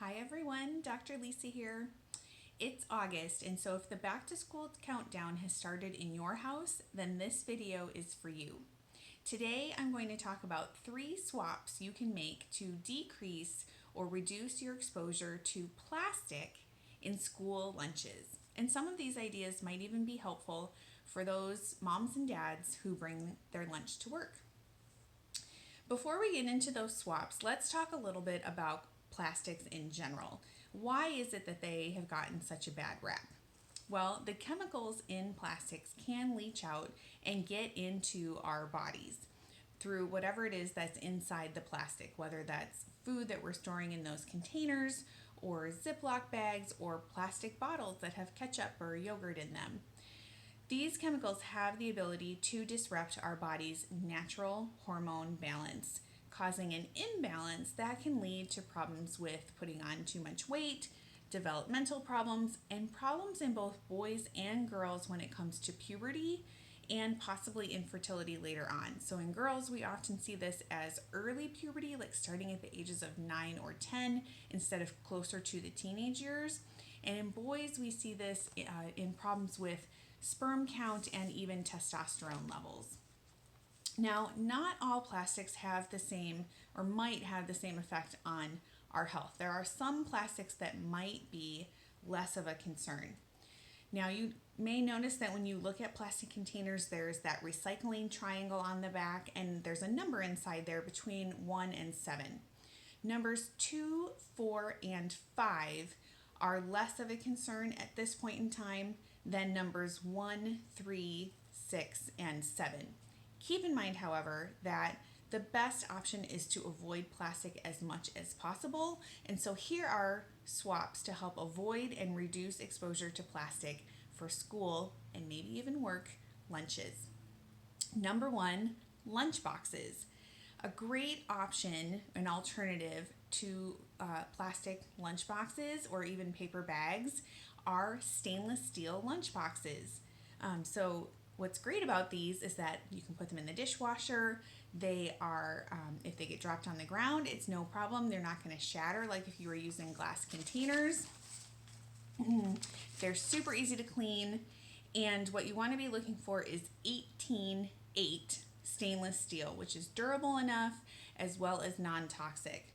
Hi everyone, Dr. Lisa here. It's August, and so if the back to school countdown has started in your house, then this video is for you. Today I'm going to talk about 3 swaps you can make to decrease or reduce your exposure to plastic in school lunches. And some of these ideas might even be helpful for those moms and dads who bring their lunch to work. Before we get into those swaps, let's talk a little bit about plastics in general. Why is it that they have gotten such a bad rap? Well, the chemicals in plastics can leach out and get into our bodies through whatever it is that's inside the plastic, whether that's food that we're storing in those containers or Ziploc bags or plastic bottles that have ketchup or yogurt in them. These chemicals have the ability to disrupt our body's natural hormone balance, causing an imbalance that can lead to problems with putting on too much weight, developmental problems, and problems in both boys and girls when it comes to puberty and possibly infertility later on. So in girls, we often see this as early puberty, like starting at the ages of 9 or 10 instead of closer to the teenage years. And in boys, we see this in problems with sperm count and even testosterone levels. Now, not all plastics have the same or might have the same effect on our health. There are some plastics that might be less of a concern. Now, you may notice that when you look at plastic containers, there's that recycling triangle on the back, and there's a number inside there between 1 and 7. Numbers 2, 4, and 5 are less of a concern at this point in time than numbers 1, 3, 6, and 7. Keep in mind, however, that the best option is to avoid plastic as much as possible. And so here are swaps to help avoid and reduce exposure to plastic for school and maybe even work lunches. Number 1, lunch boxes. A great option, an alternative to plastic lunch boxes or even paper bags are stainless steel lunch boxes. So what's great about these is that you can put them in the dishwasher. They are, if they get dropped on the ground, it's no problem. They're not going to shatter like if you were using glass containers. They're super easy to clean. And what you want to be looking for is 18-8 stainless steel, which is durable enough as well as non-toxic.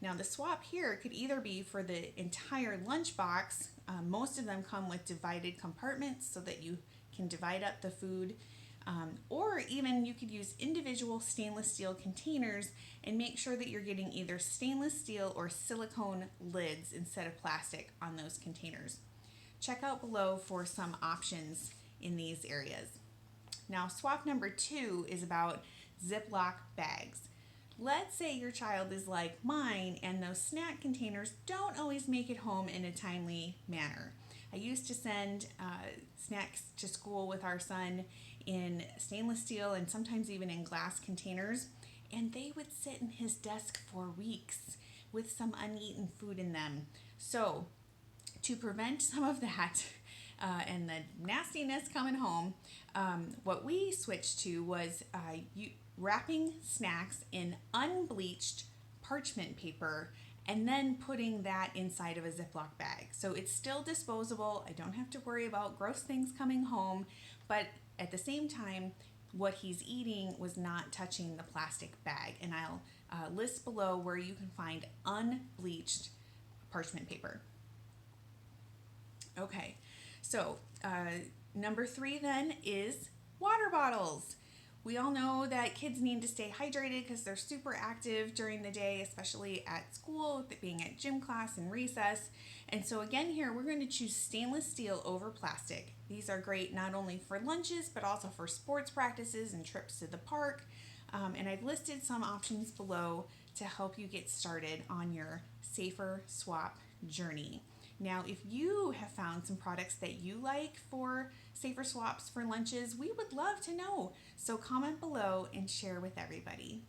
Now the swap here could either be for the entire lunch box. Most of them come with divided compartments so that you can divide up the food, or even you could use individual stainless steel containers and make sure that you're getting either stainless steel or silicone lids instead of plastic on those containers. Check out below for some options in these areas. Now, swap number 2 is about Ziploc bags. Let's say your child is like mine and those snack containers don't always make it home in a timely manner. I used to send snacks to school with our son in stainless steel and sometimes even in glass containers, and they would sit in his desk for weeks with some uneaten food in them. So to prevent some of that and the nastiness coming home, what we switched to was wrapping snacks in unbleached parchment paper and then putting that inside of a Ziploc bag. So it's still disposable. I don't have to worry about gross things coming home, but at the same time, what he's eating was not touching the plastic bag. And I'll list below where you can find unbleached parchment paper. Okay, so number 3 then is water bottles. We all know that kids need to stay hydrated because they're super active during the day, especially at school, being at gym class and recess. And so again here, we're going to choose stainless steel over plastic. These are great not only for lunches, but also for sports practices and trips to the park. And I've listed some options below to help you get started on your safer swap journey. Now, if you have found some products that you like for safer swaps for lunches, we would love to know. So comment below and share with everybody.